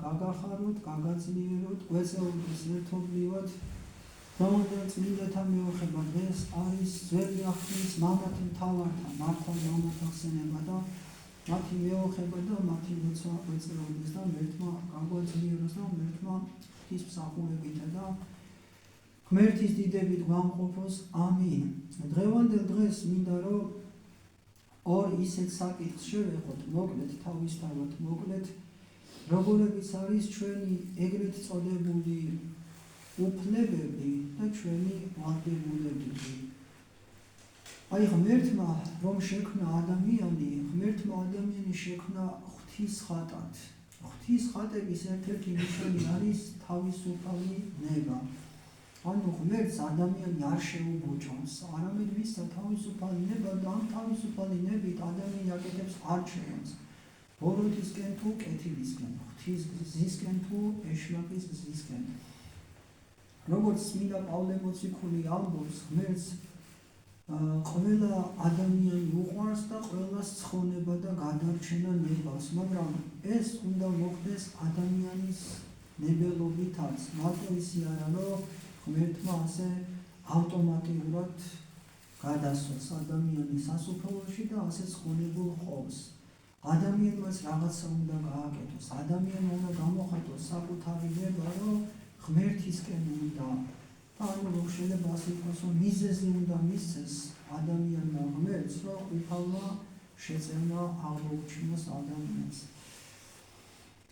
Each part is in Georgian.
გაგახაროთ, გაგაძლიეროთ, გვეწეულოს ერთობლივად, რომელზეც წმინდათა მეოხება დღეს არის ძველი ახლის მამათა მთავართა, მართალ მამათა ხსენება და მათი მეოხება და მათი როცა გვეწეულოს და მერთმა გაგვაძლიეროს და მერთმა ღვთისმსახურებითა და ღმერთის დიდებით გვამყოფოს. ამინ. დღევანდელ დღეს მინდა რომ ორ ისეთ საკითხს შევეხოთ, მოკლედ თავისთავად მოკლედ, როგორებიც არის ჩვენი ეგრეთ წოდებული უფლებები და ჩვენი ვალდებულებები. აი ღმერთმა რომ შექმნა ადამიანი, ღმერთმა ადამიანი შექმნა ღვთის ხატად. ღვთის ხატების ერთ-ერთი ნიშანი არის თავისუფალი ნება. ანუ ღმერთს ადამიანი არ შეუბოჭავს, არამედ მისცა თავისუფალი ნება და ამ თავისუფალი ნებით ადამიანი აკეთებს არჩევანს. ბოროტისკენ თუ კეთილისკენ, ღვთის გზისკენ თუ ეშმაკის გზისკენ. როგორც წმინდა პავლე მოციქული ამბობს, ღმერთს ყველა ადამიანი უყვარს და ყველას ცხონება და გადარჩენა ნებას, მაგრამ ეს უნდა მოხდეს ადამიანის ნებელობითაც. მარტო ისი არა, რომ ღმერთმა ასე ავტომატურად გადასვას ადამიანი სასუფეველში და ასე ცხონებულ ხოვს. ადამიანმაც რაღაცა უნდა გააკეთოს, ადამიანმა უნდა გამოხატოს საკუთარი ნება, რომ ღმერთისკენ უნდა. ანუ რომ შეიძლება ასე იყოს, რომ მიზეზი უნდა მისცეს ადამიანმა ღმერთს, რომ უფალმა შეწევნა აღმოუჩინოს ადამიანს.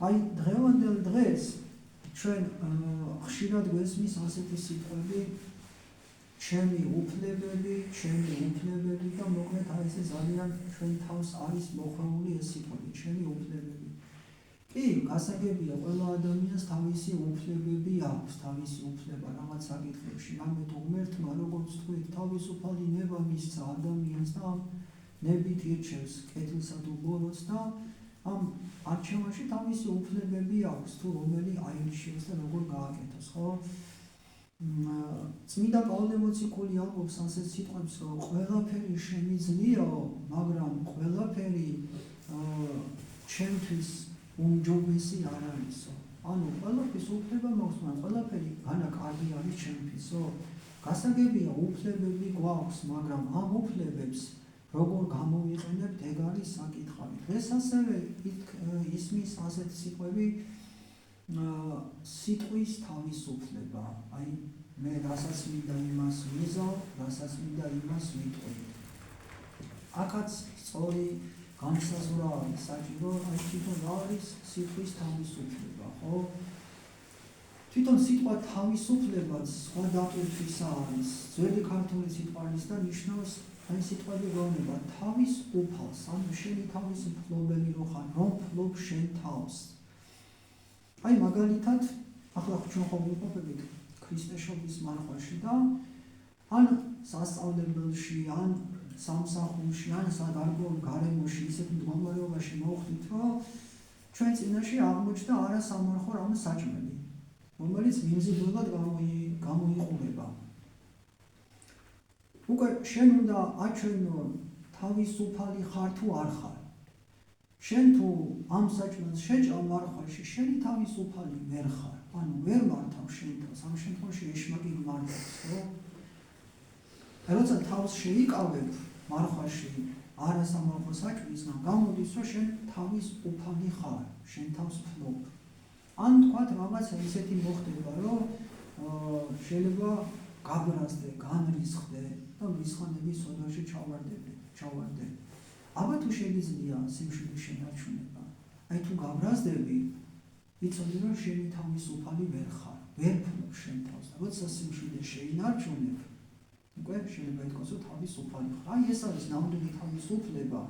აი დღევანდელ დღეს ჩვენ ხშირად გვესმის ასეთი სიტყვები, ჩემი უფლებები და მოკლედ აი ესე ძალიან ჩვენ თავს არის მოხვეული ეს სიტყვები, ჩემი უფლებები. კი, გასაგებია, ყველა ადამიანს თავისი უფლებები აქვს, თავისი უფლება რაღაც საკითხებში, რამეთო ღმერთმა როგორც თქვით, თავისუფალი ნება მისცა ადამიანს და ამ ნებით ირჩევს კეთილსა თუ ბოროტს და ამ არჩევანში თავისი უფლებები აქვს, თუ რომელი აირჩიოს და როგორ გააკეთოს, ხო? წმინდა პავლე მოციქული ამბობს ასეთ სიტყვებს, რომ ყველაფერი შემიძლიაო, მაგრამ ყველაფერი ჩემთვის უმჯობესი არ არისო. ანუ ყველაფრის უფლება მაქვს, მაგრამ ყველაფერი განა კარგი არის ჩემთვისო. გასაგებია უფლებები გვაქვს, მაგრამ ამ უფლებებს როგორ გამოვიყენებთ, ეგ არის საკითხი. დღეს ასევე ისმის ასეთი სიტყვები, სიტყვის თავისუფლება. აი მე რასაც მინდა იმას ვიზავ, რასაც მინდა იმას ვიტყვი. აქაც სწორი განსაზღვრა არის საჭირო, აი თვითონ რა არის სიტყვის თავისუფლება, ხო? თვითონ სიტყვა თავისუფლებაც სხვა დატვირთვისა არის. ძველი ქართული სიტყვის და ნიშნავს აი სიტყვები გონება თავის უფალს, ანუ შენი თავის მფლობელი რო ხარ, რომ ფლობ შენ თავს. აი მაგალითად, ახლა ჩვენ ხომ ვიყოფებით ქრისტეშობის მარხვაში და ან სასწავლებელში, ან სამსახურში, ან სადარგო გარემოში ისეთ მდგომარეობაში მოვხდით, რომ ჩვენ წინაშე აღმოჩნდა არასამარხო რამე საჭმელი, რომელიც მიმზიდველად გამოიყურება. უკვე შენ უნდა აჩვენო თავისუფალი ხარ თუ არ ხარ. შენ თუ ამ საჭმელს შეჭამ მარხვაში, შენი თავისუფალი ვერ ხარ. ანუ ვერ მართავ შენ თავს, ამ შემთხვევაში ეშმაკი გმართავს, ხო? როცა თავს შეიკავებ მარხვაში არასამარხო საჭმლისგან, გამოდის, რომ შენ თავისუფალი ხარ, შენ თავს ფლობ. ან თქვათ რაღაცა ისეთი მოხდება, რომ შეიძლება გაბრაზდე, განრისხდე და რისხანების ოდოში ჩავარდე. აბა თუ შეიძლება სიმშვიდის შენარჩუნება. აი თუ გაბრაზდები, იცოდი რომ შენი თავისუფალი ვერ ხარ, ვერ ფლობ შენ თავს. როცა სიმშვიდეს შეინარჩუნებ, უკვე შეიძლება ითქვას, რომ თავისუფალი ხარ. აი ეს არის ნამდვილი თავისუფლება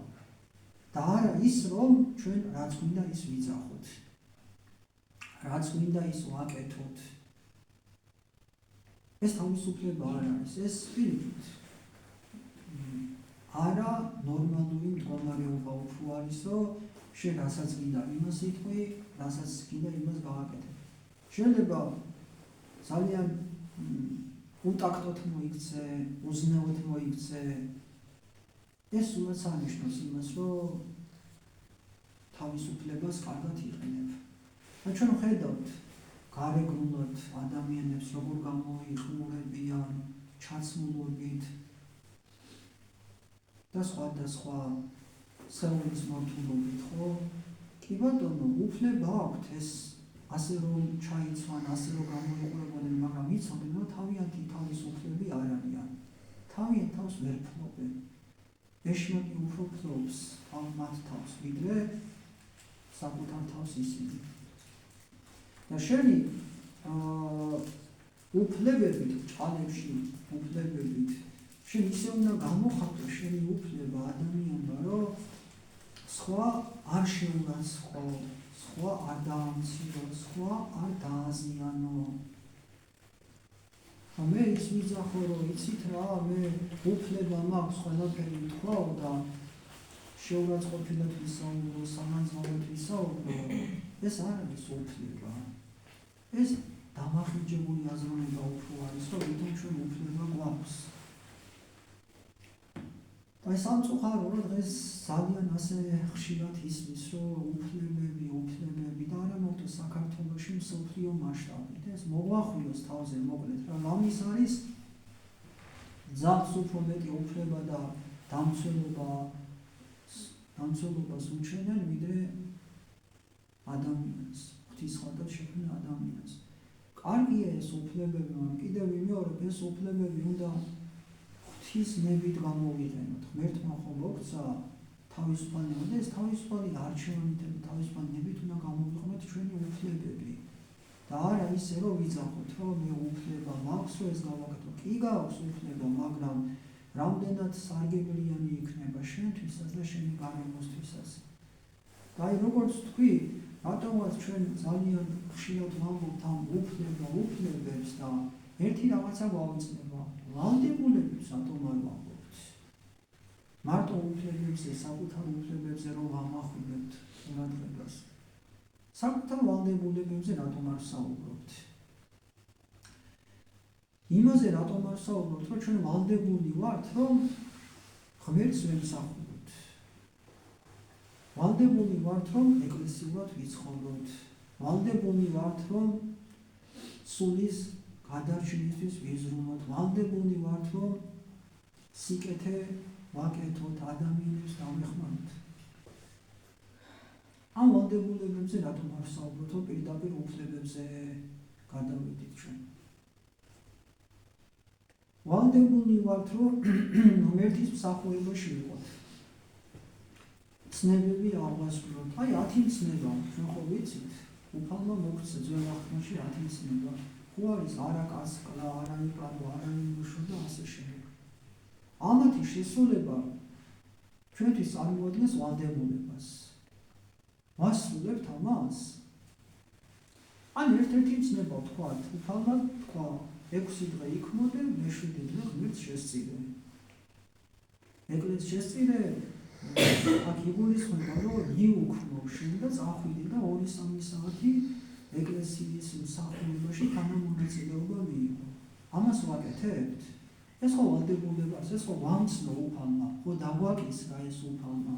და არა ის, რომ ჩვენ რაც გვინდა ის ვიძახოთ, რაც გვინდა ის ვაკეთოთ. ეს თავისუფლება არ არის, ეს პირიქით არა ნორმალური მდგომარეობა უფრო არის, რომ შენ რასაც გინდა იმას იტყვი, რასაც გინდა იმას გააკეთებ. შეიძლება ძალიან უტაქტოთ მოიქცე, უზნეოდ მოიქცე. ეს სულაც ანიშნავს იმას, რომ თავისუფლებას კარგად იყენებ. ჩვენ ხედავთ გარეგნულად ადამიანებს როგორ გამოიხმურებიან ჩაცმულობით და სხვა სხეულის მორთულობით, ხო? კი ბატონო, უფლება აქვთ ეს ასე რომ ჩაიცვან, ასე რომ გამოიყურებოდნენ, მაგრამ იცოდნენ, რომ თავიანთი თავისუფლები არ არიან. თავიანთ თავს ვერ ფლობენ. ეშმაკი უფრო ფლობს მათ თავს, ვიდრე საკუთარ თავს ისინი. და შენი უფლებებით, ჭალებში უფლებებით, შენ ისე უნდა გამოხატო შენი უფლება ადამიანმა, რომ სხვა არ შეურაცხყოფ, სხვა არ დაამცირო, სხვა არ დააზიანო. მე ის ვიძახო, რომ იცით რა, მე უფლება მაქვს ყველაფერი ვთქვაო და შეურაცხყოფილად ვისაუბრო, სამანძღავად ვისაუბრო, ეს არ არის უფლება. ეს დამახინჯებული აზროვნება უფრო არის, რომ ვითომ ჩვენ უფლება გვაქვს. აი სამწუხაროდ დღეს ძალიან ასე ხშირად ისმის, რომ უფლებები და არა მარტო საქართველოში, მსოფლიო მასშტაბით. ეს მოგვახვიოს თავზე მოკლედ, რა ამის არის ძაღლს უფრო მეტი უფლება და დამცველობას უჩენენ, ვიდრე ადამიანს, ღვთისხატად შექმნილ ადამიანს. კარგია ეს უფლებები, მაგრამ კიდევ ვიმეორებ, ეს უფლებები უნდა ღვთის ნებით გამოვიყენოთ. ღმერთმა ხო მოგცა თავისუფალება და ეს თავისუფალი არჩევანით, თავისუფალი ნებით უნდა გამოვიყენოთ ჩვენი უფლებები. და არა ისე რომ ვიძახოთ, რომ მე უფლება მაქვს, რომ ეს გავაკეთო. კი გაქვს უფლება, მაგრამ რამდენად სარგებლიანი იქნება შენთვისაც და შენი გარემოსთვისაც. და აი როგორც თქვი, რატომაც ჩვენ ძალიან ხშირად ვამბობთ ამ უფლებებს და ერთი რაღაცა გავიწნება. ვალდებულებებს რატომ არ ვამბობთ? მარტო უფლებებზე, საკუთარ უფლებებზე რომ ვამახვინებთ ყურადღებას. საკუთარ ვალდებულებებზე რატომ არ საუბრობთ? იმაზე რატომ არ საუბრობთ, რომ ჩვენ ვალდებული ვართ, რომ ღმერთს ვემსახურებთ. ვალდებული ვართ, რომ ეკლესიურად ვიცხოვროთ. ვალდებული ვართ, რომ სულის გადარჩენისთვის ვიზრუნოთ. ვალდებული ვართ, რომ სიკეთე ვაკეთოთ, ადამიანებს დავეხმაროთ. ამ ვალდებულებებზე რატომ არ საუბრობთ, რომ პირდაპირ უფლებებზე გადავიდით ჩვენ. ვალდებული ვართ, რომ ღმერთის მსახურებაში ვიყოთ. ცნებები აღვასრულოთ. აი 10 ცნება, ჩვენ ხო ვიცით, უფალმა მოგცა ძველ აღთქმაში 10 ცნება. ხო არის არა კასკლა, არა იპარო, არა იმუშო და ასე შემდეგ. ამათი შესრულება ჩვენთვის წარმოადგენს ვალდებულებას. ვასრულებთ ამას? ან ერთ-ერთი ცნება ვთქვათ, უფალმა თქვა 6 დღე იქმოდე, მე-7 დღე ღმერთს შესწირე. ეკლესიის შესწირე აქ იგულისხმება, რომ იუქმო შენ და წახვიდე და 2-3 საათი ეკლესიის მსახურებაში თანამონაწილეობა მიიღო. ამას ვაკეთებთ? ეს ხო ვალდებულებას, ეს ხო ვამცნო უფალმა, ხო დაგვაკისრა ეს უფალმა.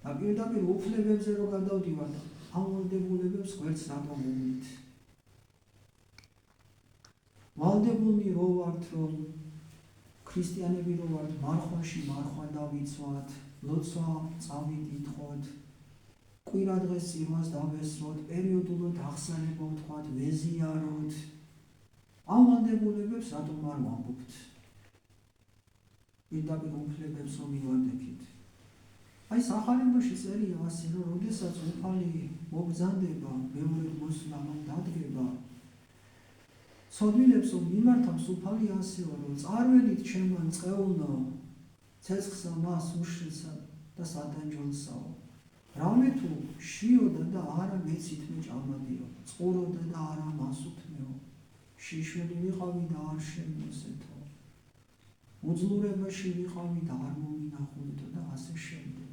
და პირდაპირ უფლებებზე რო გადავდივართ, ამ ვალდებულებებს გვერდს რატომ ვუმით? ვალდებული რო ვართ, რომ ქრისტიანები რო ვართ, მარხვაში მარხვა დავიცვათ, ლოცვა წავიდითხოთ, კვირადღეს წირვას დავესროთ, პერიოდულად აღსანება ვთქვათ, ვეზიაროთ. ამ ვალდებულებებს რატომ არ ვამბობთ? პირდაპირ უფლებებს რომ მივადექით. აი სახარებაში წერია ასე, რომ როდესაც უფალი მოგზანდება, მეორე მოსვლა მან დადგება, ცოდვილებს რომ მიმართავს უფალი ასეო, რომ წარველით ჩემგან წყეულნო, ცეცხლსა მას უშრისა და სადანჯოლსაო. რამე თუ შიოდა და არა მეცით მე ჭამადიო, წყუროდა და არა მასუთმეო, შიშველი ვიყავი და არ შემოსეთო, უძლურებაში ვიყავი და არ მომინახულეთო და ასე შემდეგ.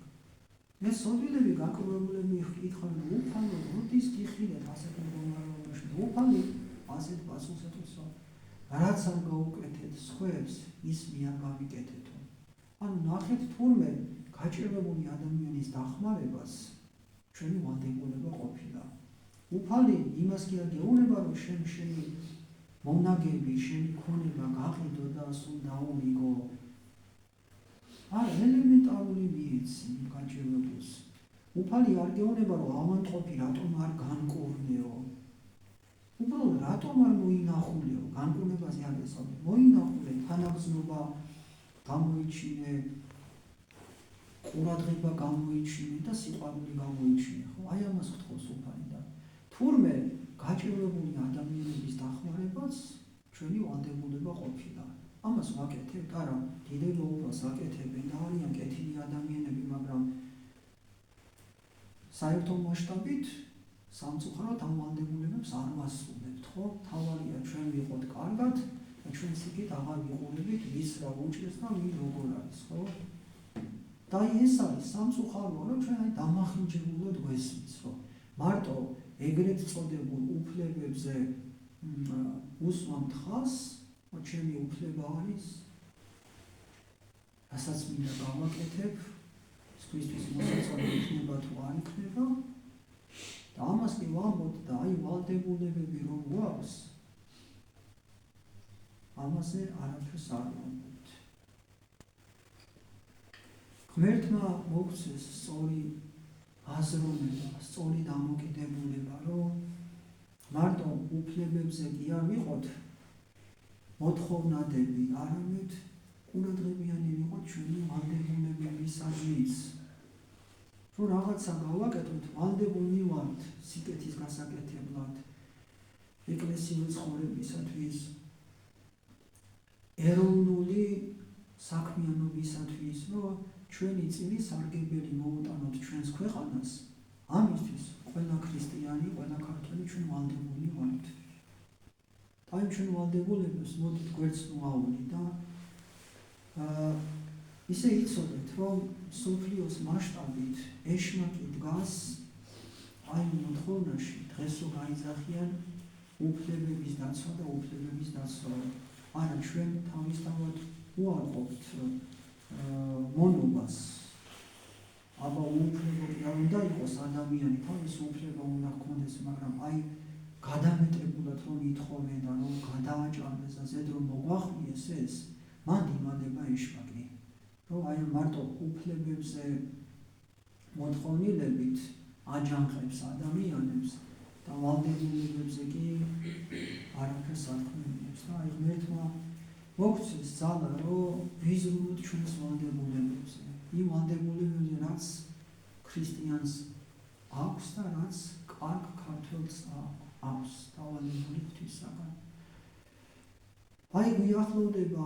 ეს ცოდვილები გაკრუებულები იკითხავენ, უფალო როდის გიხილეთ ასეთ მდგომარეობაში, უფალი ასეთ პასუხს ეთოსო, რაც არ გაუკეთეთ სხვებს, ის მე არ გავიკეთეთო. ანუ ნახეთ თურმე გაჭირვებული ადამიანის დახმარებას ჩვენი ვალდებულება ყოფილა. უფალი იმას კი არ გეუბნება, რომ შენი მონაგები, შენი ქონება გაყიდო და სულ დაურიგო. არა, ელემენტარული მიეცი გაჭირვებულს. უფალი არ გეუბნება, რომ ავანტყოფი რატომ არ განკურნეო. უბრალოდ რატომ არ მოინახულეო, განკურნებაზე არ ესწავლე. მოინახულე, თანაგზნობა გამოიჩინე, ყურადღება გამოიჩინე და სიყვარული გამოიჩინე. ხო, აი ამას გთხოვს უფალი და თურმე გაჭირვებული ადამიანების დახმარებაც ჩვენი ვალდებულება ყოფილა. ამას ვაკეთებთ, არა, დიდება უფალს აკეთებენ და არიან კეთილი ადამიანები, მაგრამ საერთო მასშტაბით სამწუხაროდ ამ ვალდებულებებს არ ვასრულებთ, ხო? თავარია ჩვენ ვიყოთ კარგად და ჩვენს იქით აღარ ვიყურებით ვის რა უჭირს და ვინ როგორ არის, ხო? და ეს არის სამწუხარო, რომ ჩვენ აი დამახინჯებულად გვესმის, ხო? მარტო ეგრეთ წოდებულ უფლებებზე უსვამთ ხაზს, რომ ჩემი უფლება არის, რასაც მინდა გავაკეთებ, სხვისთვის მოსაწონი იქნება თუ არ იქნება. და ამას კი ვამბობთ და აი ვალდებულებები რომ გვაქვს, ამაზე არაფერს არ ვამბობთ. ღმერთმა მოგცეს სწორი აზროვნება, სწორი დამოკიდებულება, რომ მარტო უფლებებზე კი არ ვიყოთ მოთხოვნადები, არამედ ყურადღებიანი ვიყოთ ჩვენი ვალდებულებებისადმის. რომ რაღაცა გავაკეთოთ, ვალდებულნი ვართ სიკეთის გასაკეთებლად, ეკლესიური ცხოვრებისათვის, ეროვნული საქმიანობისათვის, რომ ჩვენი წილი სარგებელი მოუტანოთ ჩვენს ქვეყანას. ამისთვის ყველა ქრისტიანი, ყველა ქართველი ჩვენ ვალდებულნი ვართ. და იმ ჩვენ ვალდებულებებს მოდით გვერდს ნუავალი და ისე იცოდეთ, რომ სოფლიოს მასშტაბით ეშმაკი დგას აი მოთხოვნაში, დღესო გაიძახიან უფლებების დაცვა და უფლებების დაცვა. არა, ჩვენ თავისთავად უარყოფთ მონობას. აბა უფლებო კი არ უნდა იყოს ადამიანი, თავის უფლება უნდა ჰქონდეს, მაგრამ აი გადამეტებულად რომ ითხოვენ და რომ გადააჭარბეს და ზედ რომ მოგვახმიეს ეს, მან იმალება ეშმაკი. რომ აი მარტო უფლებებზე მოთხოვნილებით აჯანყებს ადამიანებს და ვალდებულებებზე კი არაფერს არ ქმნიებს. და აი ღმერთმა მოგცეს ძალა, რომ ვიზრუნოთ ჩვენს ვალდებულებებზე. იმ ვალდებულებებზე, რაც ქრისტიანს აქვს და რაც კარგ ქართველს აქვს დავალებული ღვთისაგან. აი გვიახლოვდება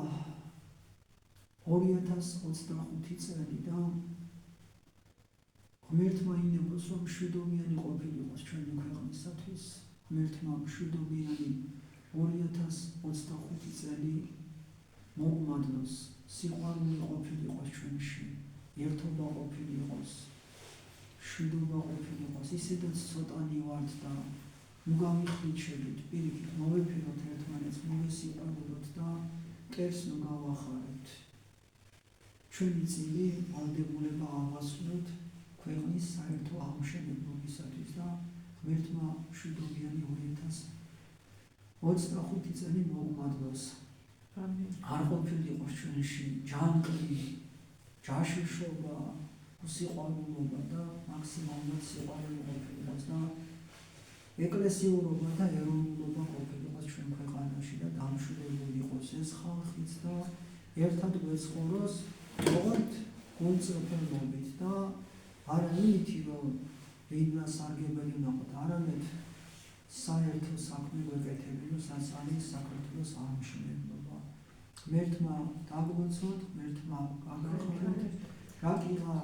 2025 წელი და ღმერთმა ინებოს, რომ მშვიდობიანი ყოფილიყოს ჩვენი ქვეყნისათვის. ღმერთმა მშვიდობიანი 2025 წელი მოგმადლოს, სიყვარული ყოფილიყოს ჩვენში, ერთობა ყოფილიყოს, მშვიდობა ყოფილიყოს. ისედაც ცოტანი ვართ და მოგამიხლიჩებით, პირიქით მოვეფეროთ ერთმანეთს, მოვესიყვარულოთ და მტერს მოგავახარებთ. ჩვენი წილი ვალდებულება ავასრულოთ ქვეყნის საერთო აღმშენებლობისათვის და ღმერთმა მშვიდობიანი 2025 წელი მოგმადლოს. არ ყოფილიყოს ჩვენში ჯანმრთელი, ჯაშუშობა, უსიყვარულობა და მაქსიმალურად სიყვარული ყოფილიყოს და ეკლესიურობა და ეროვნულობა ყოფილიყოს ჩვენ ქვეყანაში და დამშვიდობებული იყოს ეს ხალხიც და ერთად გვეცხოვროს როგორც გულწრფელობით და არა იმითი, რომ ვინმე სარგებელი ნახოთ, არამედ საერთო საქმე გვეკეთებინოს, რაც არის საქართველოს აღმშენებლობა. ღმერთმა დაგვაცოთ, ღმერთმა გაგახსნათ, რა კითხვა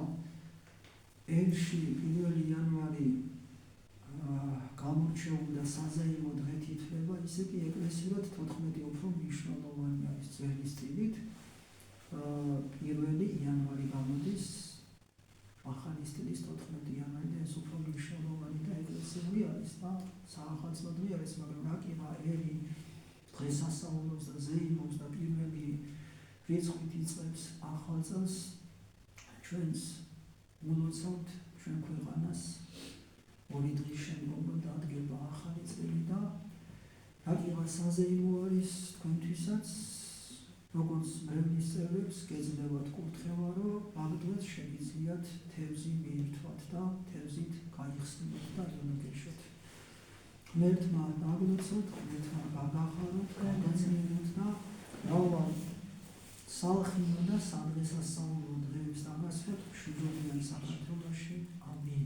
ელში 1 იანვარი გამორჩეული და საზეიმო დღით ითვლება, ისე კი ეკლესიურად 14 უფრო მნიშვნელოვანი არის ძველი სტილით. 1 იანვარი გამოდის, ახალი სტილის 14 იანვარი და ეს უფრო მნიშვნელოვანი და ეკლესიური არის და საახალწლოდვე არის, მაგრამ რა კითხვა ელი დღესასწაულობს და ზეიმობს და პირველი რიცხვით იწყებს ახალ წელს, ჩვენს ულოცავთ ჩვენ ქვეყანას ორი დღის შემდგომ დადგება ახალი წელი და რაკიღა საზეიმო არის თქვენთვისაც, როგორც მრევლის წევრებს გეძლევათ კურთხევა, რომ ამ დღეს შეგიძლიათ თევზი მიირთვათ და თევზით გაიხსნათ და იონოგეშოთ. ღმერთმა დაგლოცოთ, ღმერთმა გაგახაროთ, გაგაცნიეროთ და მრავალ სალხინო და სადღესასწაულო დღეებს დაგასვათ მშვიდობიან საქართველოში. ამინ.